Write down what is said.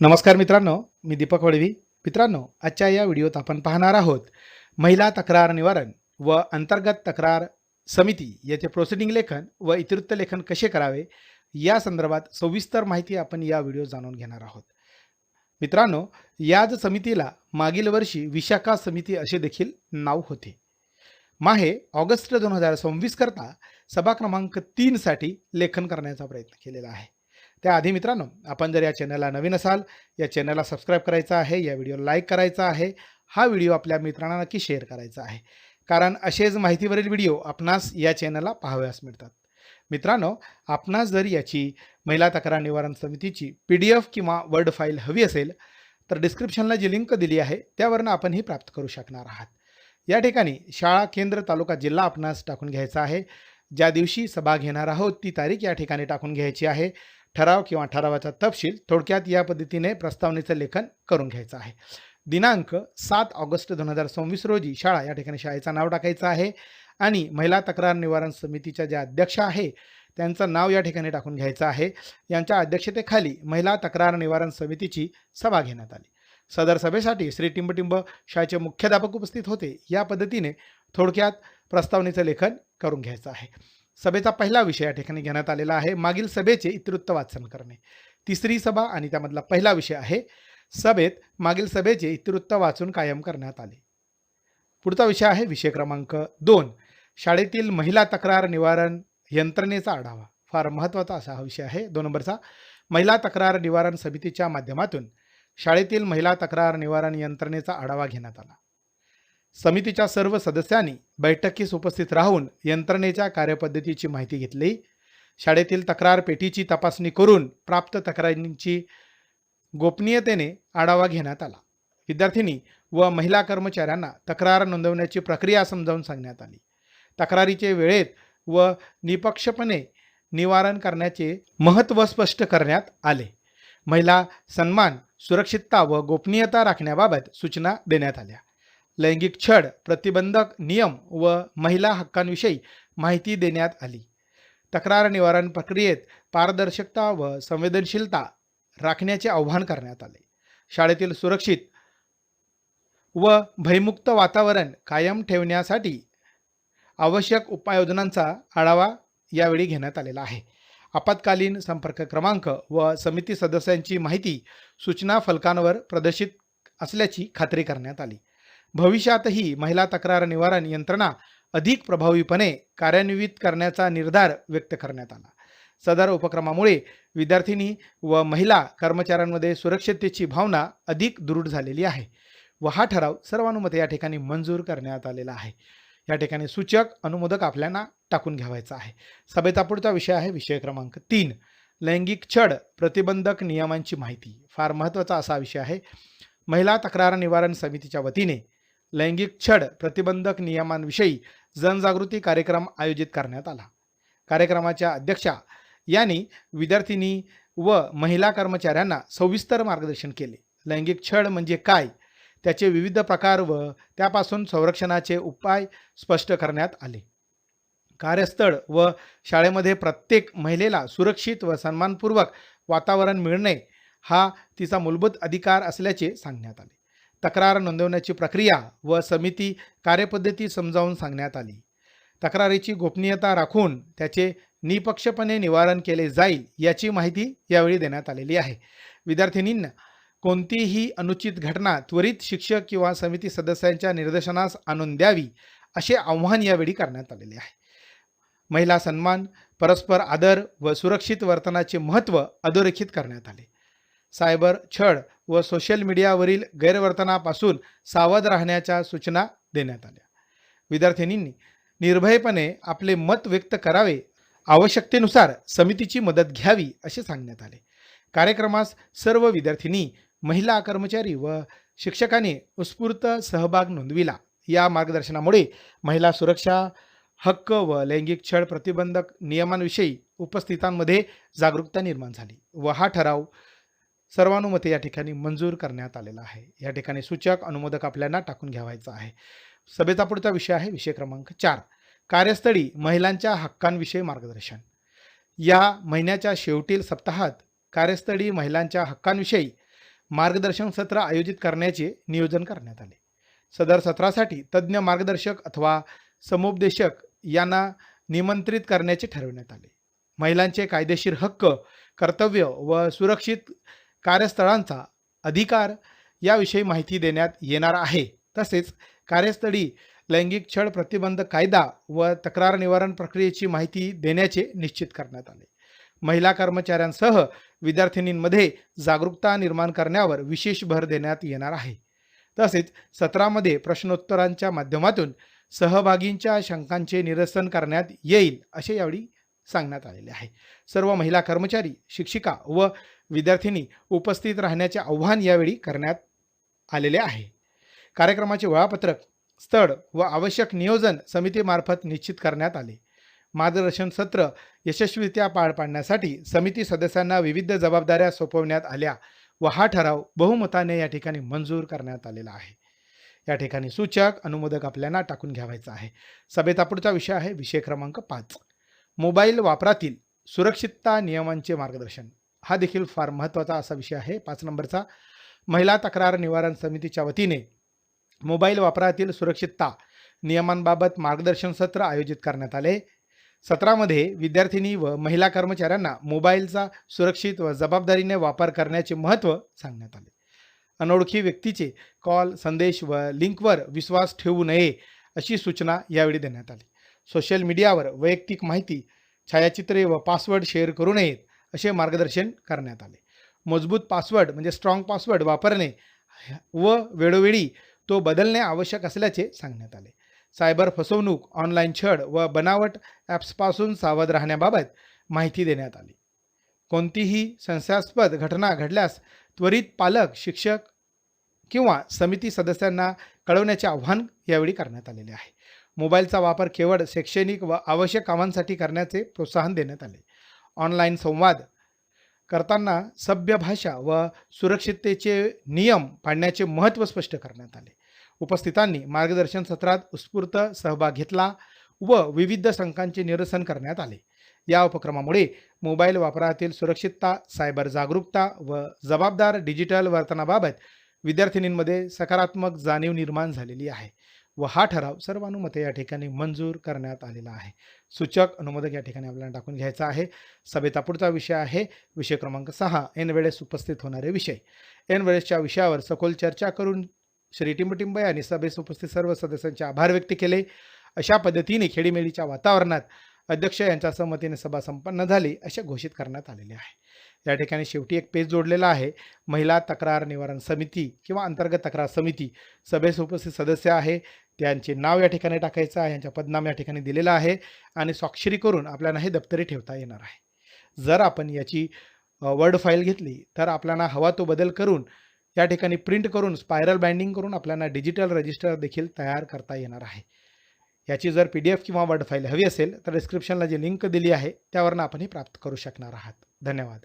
नमस्कार मित्रांनो, मी दीपक वडवी. मित्रांनो, आजच्या या व्हिडिओत आपण पाहणार आहोत महिला तक्रार निवारण व अंतर्गत तक्रार समिती याचे प्रोसिडिंग लेखन व इतिवृत्त लेखन कसे करावे या संदर्भात सविस्तर माहिती आपण या व्हिडिओ जाणून घेणार आहोत. मित्रांनो, याच समितीला मागील वर्षी विशाखा समिती असे देखील नाव होते. माहे ऑगस्ट 2026 करता सभा क्रमांक 3 साठी लेखन करण्याचा प्रयत्न केलेला आहे. त्याआधी मित्रांनो, आपण जर या चॅनलला नवीन असाल, या चॅनलला सबस्क्राईब करायचं आहे, या व्हिडिओला लाईक करायचा आहे, हा व्हिडिओ आपल्या मित्रांना नक्की शेअर करायचा आहे, कारण असेच माहितीवरील व्हिडिओ आपणास या चॅनलला पाहावयास मिळतात. मित्रांनो, आपणास जर याची महिला तक्रार निवारण समितीची PDF किंवा वर्ड फाईल हवी असेल तर डिस्क्रिप्शनला जी लिंक दिली आहे त्यावरून आपण ही प्राप्त करू शकणार आहात. या ठिकाणी शाळा, केंद्र, तालुका, जिल्हा आपणास टाकून घ्यायचा आहे. ज्या दिवशी सभा घेणार आहोत ती तारीख या ठिकाणी टाकून घ्यायची आहे. ठराव किंवा ठरावाचा तपशील थोडक्यात या पद्धतीने प्रस्तावनेचं लेखन करून घ्यायचं आहे. दिनांक 7 ऑगस्ट 2026 रोजी शाळा या ठिकाणी शाळेचं नाव टाकायचं आहे आणि महिला तक्रार निवारण समितीच्या ज्या अध्यक्ष आहे त्यांचं नाव या ठिकाणी टाकून घ्यायचं आहे. यांच्या अध्यक्षतेखाली महिला तक्रार निवारण समितीची सभा घेण्यात आली. सदर सभेसाठी श्री टिंबटिंब शाळेचे मुख्याध्यापक उपस्थित होते. या पद्धतीने थोडक्यात प्रस्तावनेचं लेखन करून घ्यायचं आहे. सभेचा पहिला विषय या ठिकाणी घेण्यात आलेला आहे मागील सभेचे इतिवृत्त वाचन करणे. तिसरी सभा आणि त्यामधला पहिला विषय आहे सभेत मागील सभेचे इतिवृत्त वाचून कायम करण्यात आले. पुढचा विषय आहे विषय क्रमांक 2 शाळेतील महिला तक्रार निवारण यंत्रणेचा आढावा. फार महत्त्वाचा असा हा विषय आहे. 2 नंबरचा महिला तक्रार निवारण समितीच्या माध्यमातून शाळेतील महिला तक्रार निवारण यंत्रणेचा आढावा घेण्यात आला. समितीच्या सर्व सदस्यांनी बैठकीस उपस्थित राहून यंत्रणेच्या कार्यपद्धतीची माहिती घेतली. शाळेतील तक्रार पेटीची तपासणी करून प्राप्त तक्रारींची गोपनीयतेने आढावा घेण्यात आला. विद्यार्थिनी व महिला कर्मचाऱ्यांना तक्रार नोंदवण्याची प्रक्रिया समजावून सांगण्यात आली. तक्रारीचे वेळेत व निपक्षपणे निवारण करण्याचे महत्त्व स्पष्ट करण्यात आले. महिला सन्मान, सुरक्षितता व गोपनीयता राखण्याबाबत सूचना देण्यात आल्या. लैंगिक छळ प्रतिबंधक नियम व महिला हक्कांविषयी माहिती देण्यात आली. तक्रार निवारण प्रक्रियेत पारदर्शकता व संवेदनशीलता राखण्याचे आवाहन करण्यात आले. शाळेतील सुरक्षित व भयमुक्त वातावरण कायम ठेवण्यासाठी आवश्यक उपाययोजनांचा आढावा यावेळी घेण्यात आलेला आहे. आपत्कालीन संपर्क क्रमांक व समिती सदस्यांची माहिती सूचना फलकांवर प्रदर्शित असल्याची खात्री करण्यात आली. भविष्यातही महिला तक्रार निवारण यंत्रणा अधिक प्रभावीपणे कार्यान्वित करण्याचा निर्धार व्यक्त करण्यात आला. सदर उपक्रमामुळे विद्यार्थिनी व महिला कर्मचाऱ्यांमध्ये सुरक्षिततेची भावना अधिक दृढ झालेली आहे व हा ठराव सर्वानुमते या ठिकाणी मंजूर करण्यात आलेला आहे. या ठिकाणी सूचक अनुमोदक आपल्याला टाकून घ्यावायचा आहे. सभेचा पुढचा विषय आहे विषय क्रमांक 3 लैंगिक छळ प्रतिबंधक नियमांची माहिती. फार महत्त्वाचा असा विषय आहे. महिला तक्रार निवारण समितीच्या वतीने लैंगिक छळ प्रतिबंधक नियमांविषयी जनजागृती कार्यक्रम आयोजित करण्यात आला. कार्यक्रमाच्या अध्यक्षा यांनी विद्यार्थिनी व महिला कर्मचाऱ्यांना सविस्तर मार्गदर्शन केले. लैंगिक छळ म्हणजे काय, त्याचे विविध प्रकार व त्यापासून संरक्षणाचे उपाय स्पष्ट करण्यात आले. कार्यस्थळ व शाळेमध्ये प्रत्येक महिलेला सुरक्षित व सन्मानपूर्वक वातावरण मिळणे हा तिचा मूलभूत अधिकार असल्याचे सांगण्यात आले. तक्रार नोंदवण्याची प्रक्रिया व समिती कार्यपद्धती समजावून सांगण्यात आली. तक्रारीची गोपनीयता राखून त्याचे निपक्षपणे निवारण केले जाईल याची माहिती यावेळी देण्यात आलेली आहे. विद्यार्थिनींना कोणतीही अनुचित घटना त्वरित शिक्षक किंवा समिती सदस्यांच्या निदर्शनास आणून द्यावी असे आवाहन यावेळी करण्यात आलेले आहे. महिला सन्मान, परस्पर आदर व सुरक्षित वर्तनाचे महत्त्व अधोरेखित करण्यात आले. सायबर छळ व सोशल मीडियावरील गैरवर्तनापासून सावध राहण्याच्या सूचना देण्यात आल्या. विद्यार्थिनींनी निर्भयपणे आपले मत व्यक्त करावे, आवश्यकतेनुसार समितीची मदत घ्यावी असे सांगण्यात आले. कार्यक्रमास सर्व विद्यार्थिनी, महिला कर्मचारी व शिक्षकांनी उत्स्फूर्त सहभाग नोंदविला. या मार्गदर्शनामुळे महिला सुरक्षा, हक्क व लैंगिक छळ प्रतिबंधक नियमांविषयी उपस्थितांमध्ये जागरूकता निर्माण झाली व हा ठराव सर्वानुमते या ठिकाणी मंजूर करण्यात आलेला आहे. या ठिकाणी सूचक अनुमोदक आपल्याला टाकून घ्यावायचा आहे. सभेचा पुढचा विषय आहे विषय क्रमांक 4 कार्यस्थळी महिलांच्या हक्कांविषयी मार्गदर्शन. या महिन्याच्या शेवटील सप्ताहात कार्यस्थळी महिलांच्या हक्कांविषयी मार्गदर्शन सत्र आयोजित करण्याचे नियोजन करण्यात आले. सदर सत्रासाठी तज्ज्ञ मार्गदर्शक अथवा समुपदेशक यांना निमंत्रित करण्याचे ठरविण्यात आले. महिलांचे कायदेशीर हक्क, कर्तव्य व सुरक्षित कार्यस्थळांचा अधिकार याविषयी माहिती देण्यात येणार आहे. तसेच कार्यस्थळी लैंगिक छळ प्रतिबंध कायदा व तक्रार निवारण प्रक्रियेची माहिती देण्याचे निश्चित करण्यात आले. महिला कर्मचाऱ्यांसह विद्यार्थिनींमध्ये जागरूकता निर्माण करण्यावर विशेष भर देण्यात येणार आहे. तसेच सत्रामध्ये प्रश्नोत्तरांच्या माध्यमातून सहभागींच्या शंकांचे निरसन करण्यात येईल असे यावेळी सांगण्यात आलेले आहे. सर्व महिला कर्मचारी, शिक्षिका व विद्यार्थिनी उपस्थित राहण्याचे आवाहन यावेळी करण्यात आलेले आहे. कार्यक्रमाचे वेळापत्रक, स्थळ व आवश्यक नियोजन समितीमार्फत निश्चित करण्यात आले. मार्गदर्शन सत्र यशस्वीरित्या पार पाडण्यासाठी समिती सदस्यांना विविध जबाबदाऱ्या सोपवण्यात आल्या व हा ठराव बहुमताने या ठिकाणी मंजूर करण्यात आलेला आहे. या ठिकाणी सूचक, अनुमोदक आपल्याला टाकून घ्यावायचा आहे. सभेचा पुढचा विषय आहे विषय क्रमांक 5, मोबाईल वापरातील सुरक्षितता नियमांचे मार्गदर्शन. हा देखील फार महत्त्वाचा असा विषय आहे. 5 नंबरचा. महिला तक्रार निवारण समितीच्या वतीने मोबाईल वापरातील सुरक्षितता नियमांबाबत मार्गदर्शन सत्र आयोजित करण्यात आले. सत्रामध्ये विद्यार्थिनी व महिला कर्मचाऱ्यांना मोबाईलचा सुरक्षित व जबाबदारीने वापर करण्याचे महत्त्व सांगण्यात आले. अनोळखी व्यक्तीचे कॉल, संदेश व लिंकवर विश्वास ठेवू नये अशी सूचना यावेळी देण्यात आली. सोशल मीडियावर वैयक्तिक माहिती, छायाचित्रे व पासवर्ड शेअर करू नयेत असे मार्गदर्शन करण्यात आले. मजबूत पासवर्ड म्हणजे स्ट्रॉंग पासवर्ड वापरणे व वेळोवेळी तो बदलणे आवश्यक असल्याचे सांगण्यात आले. सायबर फसवणूक, ऑनलाईन छळ व बनावट ॲप्सपासून सावध राहण्याबाबत माहिती देण्यात आली. कोणतीही संशयास्पद घटना घडल्यास त्वरित पालक, शिक्षक किंवा समिती सदस्यांना कळवण्याचे आवाहन यावेळी करण्यात आलेले आहे. मोबाईलचा वापर केवळ शैक्षणिक व आवश्यक कामांसाठी करण्याचे प्रोत्साहन देण्यात आले. ऑनलाईन संवाद करताना सभ्य भाषा व सुरक्षिततेचे नियम पाळण्याचे महत्त्व स्पष्ट करण्यात आले. उपस्थितांनी मार्गदर्शन सत्रात उत्स्फूर्त सहभाग घेतला व विविध शंकांचे निरसन करण्यात आले. या उपक्रमामुळे मोबाईल वापरातील सुरक्षितता, सायबर जागरूकता व जबाबदार डिजिटल वर्तनाबाबत विद्यार्थिनींमध्ये सकारात्मक जाणीव निर्माण झालेली आहे व हा ठराव सर्वानुमते या ठिकाणी मंजूर करण्यात आलेला आहे. सूचक, अनुमोदक या ठिकाणी आपल्याला टाकून घ्यायचा आहे. सभेचा पुढचा विषय आहे विषय क्रमांक 6, ऐनवेळेस उपस्थित होणारे विषय. ऐनवेळेसच्या विषयावर सखोल चर्चा करून श्री टिंबटिंब यांनी सभेस उपस्थित सर्व सदस्यांचे आभार व्यक्त केले. अशा पद्धतीने खेळीमेळीच्या वातावरणात अध्यक्ष यांच्या संमतीने सभा संपन्न झाली असे घोषित करण्यात आलेले आहे. या ठिकाणी शेवटी एक पेज जोडलेला आहे. महिला तक्रार निवारण समिती किंवा अंतर्गत तक्रार समिती सभेस उपस्थित सदस्य आहे, त्यांचे नाव या ठिकाणी टाकायचं आहे, यांच्या पदनाम या ठिकाणी दिलेलं आहे आणि स्वाक्षरी करून आपल्याला हे दप्तरी ठेवता येणार आहे. जर आपण याची वर्ड फाईल घेतली तर आपल्याला हवा तो बदल करून या ठिकाणी प्रिंट करून स्पायरल बाइंडिंग करून आपल्याला डिजिटल रजिस्टर देखील तयार करता येणार आहे. याची जर PDF किंवा वर्ड फाईल हवी असेल तर डिस्क्रिप्शनला जी लिंक दिली आहे त्यावरून आपण ही प्राप्त करू शकणार आहात. धन्यवाद.